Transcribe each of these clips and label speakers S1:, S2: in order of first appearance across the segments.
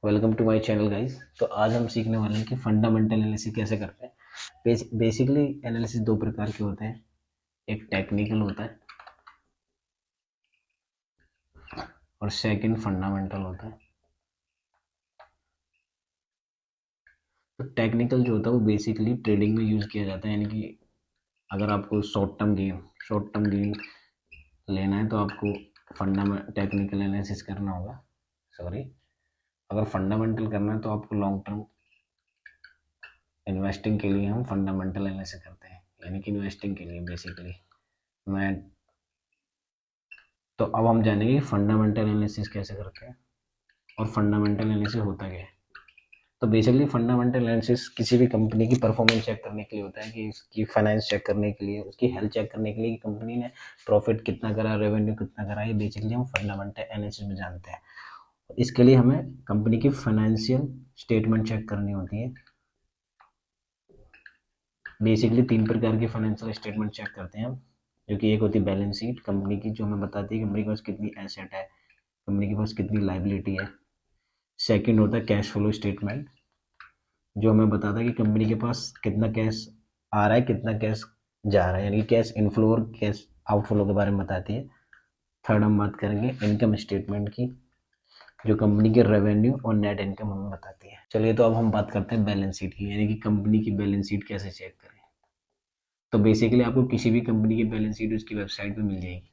S1: Welcome to my channel guys. तो आज हम सीखने वाले हैं कि फंडामेंटल एनालिसिस कैसे करते हैं। बेसिकली एनालिसिस दो प्रकार के होते हैं, एक टेक्निकल होता है और सेकंड फंडामेंटल होता है। तो टेक्निकल जो होता है वो बेसिकली ट्रेडिंग में यूज़ किया जाता है, यानी कि अगर आपको शॉर्ट टर्म गेन लेना है तो आपको टेक्निकल एनालिसिस करना होगा। सॉरी, अगर फंडामेंटल करना है तो आपको लॉन्ग टर्म इन्वेस्टिंग के लिए हम फंडामेंटल एनालिसिस करते हैं, यानी कि इन्वेस्टिंग के लिए बेसिकली मैं। तो अब हम जानेंगे फंडामेंटल एनालिसिस कैसे करते हैं और फंडामेंटल एनालिसिस होता क्या है। तो बेसिकली फंडामेंटल एनालिसिस किसी भी कंपनी की परफॉर्मेंस चेक करने के लिए होता है, कि इसकी फाइनेंस चेक करने के लिए, उसकी हेल्थ चेक करने के लिए कि कंपनी ने प्रॉफिट कितना करा, रेवेन्यू कितना करा। ये बेसिकली हम फंडामेंटल एनालिसिस में जानते हैं। इसके लिए हमें कंपनी की फाइनेंशियल स्टेटमेंट चेक करनी होती है। बेसिकली तीन प्रकार की फाइनेंशियल स्टेटमेंट चेक करते हैं हम, जो कि एक होती है बैलेंस शीट कंपनी की, जो हमें बताती है कंपनी के पास कितनी एसेट है, कंपनी के पास कितनी लाइबिलिटी है। सेकंड होता है कैश फ्लो स्टेटमेंट, जो हमें बताता है कि कंपनी के पास कितना कैश आ रहा है, कितना कैश जा रहा है, यानी कैश इनफ्लो और कैश आउटफ्लो के बारे में बताती है। थर्ड हम बात करेंगे इनकम स्टेटमेंट की, जो कंपनी के रेवेन्यू और नेट इनकम हमें बताती है। चलिए, तो अब हम बात करते हैं बैलेंस शीट की, यानी कि कंपनी की बैलेंस शीट कैसे चेक करें। तो बेसिकली आपको किसी भी कंपनी की बैलेंस शीट उसकी वेबसाइट पे मिल जाएगी,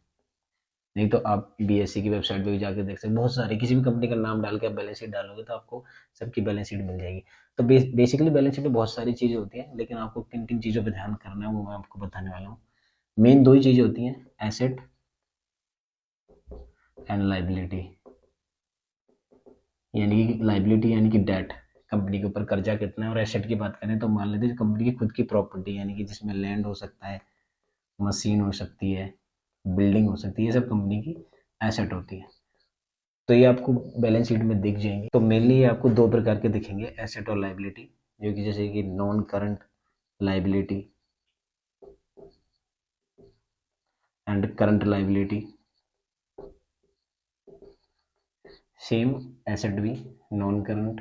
S1: नहीं तो आप बीएससी की वेबसाइट पे भी जाकर देख सकते हैं। बहुत सारे किसी भी कंपनी का नाम डाल के आप बैलेंस शीट डालोगे तो आपको सबकी बैलेंस शीट मिल जाएगी। तो बेसिकली बैलेंस शीट में बहुत सारी चीज़ें होती हैं, लेकिन आपको किन किन चीज़ों पर ध्यान करना है वो मैं आपको बताने वाला हूँ। मेन दो ही चीज़ें होती हैं, एसेट एंड लाइबिलिटी। यानी कि लाइबिलिटी यानी कि डेट, कंपनी के ऊपर कर्जा कितना है। और एसेट की बात करें तो मान लेते हैं कंपनी की खुद की प्रॉपर्टी, यानी कि जिसमें लैंड हो सकता है, मशीन हो सकती है, बिल्डिंग हो सकती है, ये सब कंपनी की एसेट होती है। तो ये आपको बैलेंस शीट में दिख जाएंगे। तो मेनली ये आपको दो प्रकार के दिखेंगे, एसेट और लाइबिलिटी, जो कि जैसे कि non current liability and current liability. Same asset भी नॉन करंट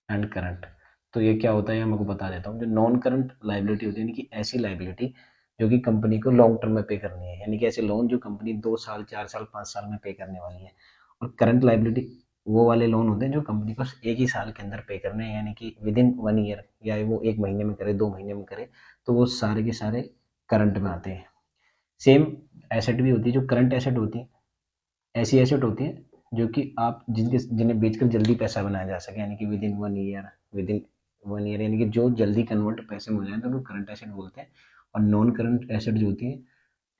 S1: एंड करंट। तो ये क्या होता है मैं आपको बता देता हूँ। जो नॉन करंट लाइबिलिटी होती है, यानी कि ऐसी लाइबिलिटी जो कि कंपनी को लॉन्ग टर्म में पे करनी है, यानी कि ऐसे लोन जो कंपनी 2 साल 4 साल 5 साल में पे करने वाली है। और करंट लाइबिलिटी वो वाले लोन होते हैं जो कंपनी को एक ही साल के अंदर पे करने हैं, यानी कि विद इन 1 ईयर, या वो 1 महीने में करे, 2 महीने में करे, तो वो सारे के सारे करंट में आते हैं। सेम एसेट भी होती है, जो करंट एसेट होती है, ऐसी एसेट होती है जो कि आप जिन्हें बेचकर जल्दी पैसा बनाया जा सके, यानी कि विद इन 1 ईयर यानी कि जो जल्दी कन्वर्ट पैसे में हो जाए तो वो करंट एसेट बोलते हैं। और नॉन करंट एसेट जो होती है,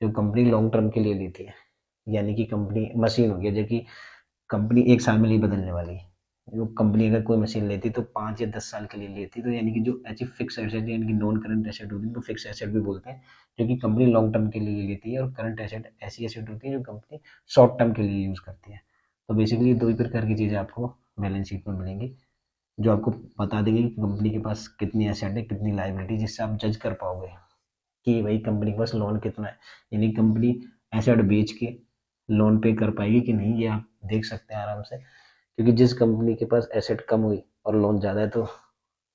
S1: जो कंपनी लॉन्ग टर्म के लिए लेती है, यानी कि कंपनी मशीन हो गया जो कि कंपनी 1 साल में नहीं बदलने वाली। जो कंपनी अगर कोई मशीन लेती तो 5 या 10 साल के लिए लेती, तो यानी कि जो ऐसी फिक्स एसेट यानी कि नॉन करंट एसेट होती है तो फिक्स एसेट भी बोलते हैं, जो कि कंपनी लॉन्ग टर्म के लिए लेती है। और करंट एसेट ऐसी एसेट होती है जो कंपनी शॉर्ट टर्म के लिए यूज़ करती है। तो बेसिकली दो ही प्रकार की चीज़ें आपको बैलेंस शीट में मिलेंगी, जो आपको बता देंगे कि कंपनी के पास कितनी एसेट है, कितनी लाइबिलिटी, जिससे आप जज कर पाओगे कि भाई कंपनी के पास लोन कितना है, यानी कंपनी एसेट बेच के लोन पे कर पाएगी कि नहीं, ये आप देख सकते हैं आराम से। क्योंकि जिस कंपनी के पास एसेट कम हुई और लोन ज़्यादा है, तो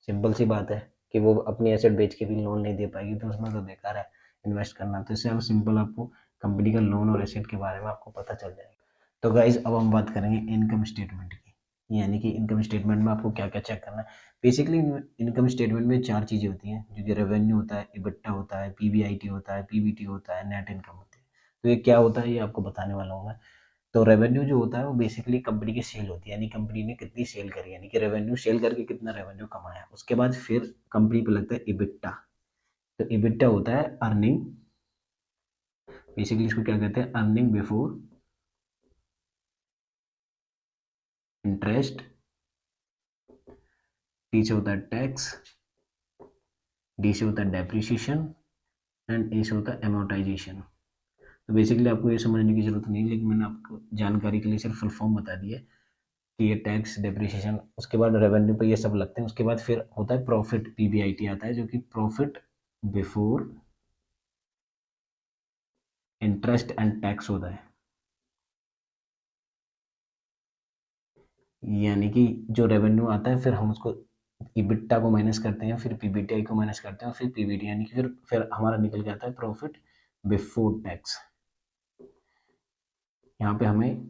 S1: सिंपल सी बात है कि वो अपनी एसेट बेच के भी लोन नहीं दे पाएगी, तो उसमें तो बेकार है इन्वेस्ट करना। तो इससे आप सिंपल आपको कंपनी का लोन और एसेट के बारे में आपको पता चल जाएगा। तो गाइज अब हम बात करेंगे इनकम स्टेटमेंट की, यानी कि इनकम स्टेटमेंट में आपको क्या क्या चेक करना है। बेसिकली इनकम स्टेटमेंट में चार चीज़ें होती हैं, जो कि रेवेन्यू होता है, इबिट्टा होता है, पीबीआईटी होता है, पीबीटी होता है, नेट इनकम होती है। तो ये क्या होता है ये आपको बताने वाला हूँ मैं। तो रेवेन्यू जो होता है वो बेसिकली कंपनी की सेल होती है, यानी कंपनी ने कितनी सेल करी, यानी कि रेवेन्यू सेल करके कितना रेवेन्यू कमाया। उसके बाद फिर कंपनी पे लगता है इबिट्टा। तो इबिट्टा होता है अर्निंग, बेसिकली इसको क्या कहते हैं, अर्निंग बिफोर इंटरेस्ट। टी से होता है टैक्स, डी से होता है डेप्रिसिएशन एंड ए से होता है एमोटाइजेशन। तो बेसिकली आपको ये समझने की जरूरत नहीं, लेकिन मैंने आपको जानकारी के लिए सिर्फ फुल फॉर्म बता दिया कि ये टैक्स, डेप्रिसिएशन, उसके बाद रेवेन्यू पे ये सब लगते हैं। उसके बाद फिर होता है प्रॉफिट, पीबीआईटी आता है, जो कि profit before interest and tax होता है। यानी कि जो रेवेन्यू आता है फिर हम उसको इबिट्टा को माइनस करते हैं, फिर पीबीटीआई को माइनस करते हैं, फिर पीबीटी, यानी कि फिर हमारा निकल के आता है प्रॉफिट बिफोर टैक्स। यहाँ पे हमें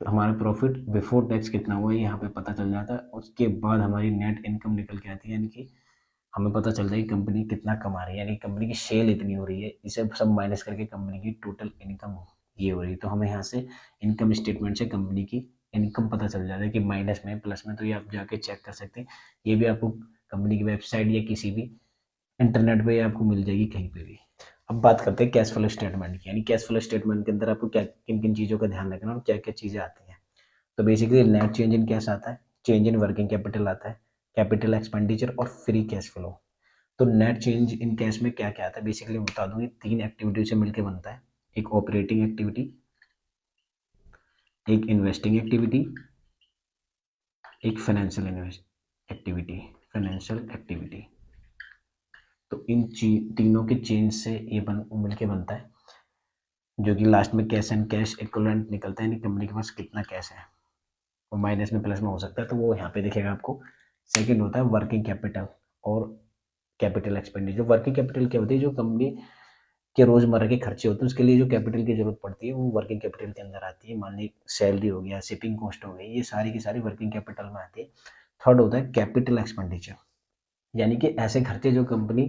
S1: हमारा प्रॉफिट बिफोर टैक्स कितना हुआ है यहाँ पे पता चल जाता है। उसके बाद हमारी नेट इनकम निकल के आती है, यानी कि हमें पता चलता है कि कंपनी कितना कमा रही है, यानी कंपनी की सेल इतनी हो रही है, इसे सब माइनस करके कंपनी की टोटल इनकम ये हो रही है। तो हमें यहाँ से इनकम स्टेटमेंट से कंपनी की इनकम पता चल जाता है कि माइनस में प्लस में, तो ये आप जाके चेक कर सकते हैं। ये भी आपको कंपनी की वेबसाइट या किसी भी इंटरनेट पे आपको मिल जाएगी कहीं पे भी। अब बात करते हैं कैश फ्लो स्टेटमेंट की, यानी कैश फ्लो स्टेटमेंट के अंदर आपको क्या किन किन चीज़ों का ध्यान रखना और क्या क्या चीज़ें आती हैं। तो basically net change in cash आता है, चेंज इन वर्किंग कैपिटल आता है, कैपिटल एक्सपेंडिचर और फ्री कैश फ्लो। तो नेट चेंज इन कैश में क्या क्या आता है बेसिकली बता दूँ, ये 3 एक्टिविटी से मिलकर बनता है। एक ऑपरेटिंग एक्टिविटी, एक इन्वेस्टिंग एक्टिविटी, एक फाइनेंशियल एक्टिविटी। तो इन तीनों के चेंज से ये मिलके बनता है, जो कि लास्ट में कैश एंड कैश इक्विवेलेंट निकलता है, यानी कंपनी के पास कितना कैश है, वो माइनस में प्लस में हो सकता है, तो वो यहाँ पे दिखेगा आपको। सेकंड होता है वर्किंग कैपिटल और कैपिटल एक्सपेंडिचर। वर्किंग कैपिटल क्या होती है, जो कंपनी के रोजमर्रा के खर्चे होते हैं उसके लिए जो कैपिटल की जरूरत पड़ती है वो वर्किंग कैपिटल के अंदर आती है। मान ली सैलरी हो गया, शिपिंग कॉस्ट हो गई, ये सारी की सारी वर्किंग कैपिटल में आती है। थर्ड होता है कैपिटल एक्सपेंडिचर, यानी कि ऐसे खर्चे जो कंपनी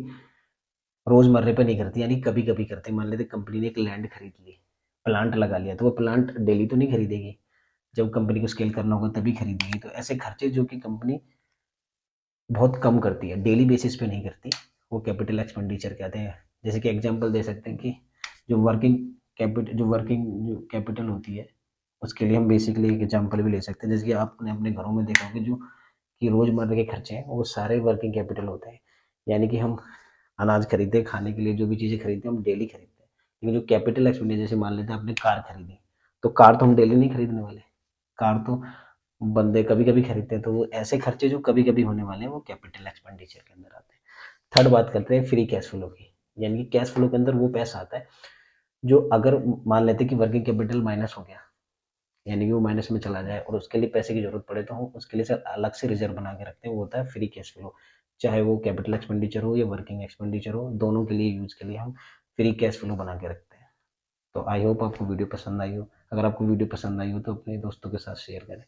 S1: रोजमर्रे पे नहीं करती, यानी कभी कभी करती। मान लेते कंपनी ने एक लैंड खरीद ली, प्लांट लगा लिया, तो वो प्लांट डेली तो नहीं खरीदेगी, जब कंपनी को स्केल करना होगा तभी खरीदेगी। तो ऐसे खर्चे जो कि कंपनी बहुत कम करती है, डेली बेसिस पे नहीं करती, वो कैपिटल एक्सपेंडिचर कहते हैं। जैसे कि एग्जांपल दे सकते हैं कि जो कैपिटल होती है उसके लिए हम बेसिकली एक एग्जांपल भी ले सकते हैं। जैसे कि आपने अपने घरों में देखा होगा जो कि रोजमर्रा के खर्चे हैं वो सारे वर्किंग कैपिटल होते हैं, यानी कि हम अनाज खरीदते हैं, खाने के लिए जो भी चीज़ें खरीदते हैं हम डेली खरीदते हैं। लेकिन जो कैपिटल एक्सपेंडिचर, जैसे मान लेते हैं आपने कार खरीदी, तो कार तो हम डेली नहीं खरीदने वाले, कार तो बंदे कभी कभी खरीदते हैं। तो वो ऐसे खर्चे जो कभी कभी होने वाले हैं वो कैपिटल एक्सपेंडिचर के अंदर आते हैं। थर्ड बात करते हैं फ्री कैश फ्लो की, यानी कि कैश फ्लो के अंदर वो पैसा आता है जो अगर मान लेते हैं कि वर्किंग कैपिटल माइनस हो गया, यानी कि वो माइनस में चला जाए और उसके लिए पैसे की जरूरत पड़े, तो हम उसके लिए सर अलग से रिजर्व बना के रखते हैं, वो होता है फ्री कैश फ्लो। चाहे वो कैपिटल एक्सपेंडिचर हो या वर्किंग एक्सपेंडिचर हो, दोनों के लिए यूज के लिए हम फ्री कैश फ्लो बना के रखते हैं। तो आई होप आपको वीडियो पसंद आई हो। अगर आपको वीडियो पसंद आई हो तो अपने दोस्तों के साथ शेयर करें।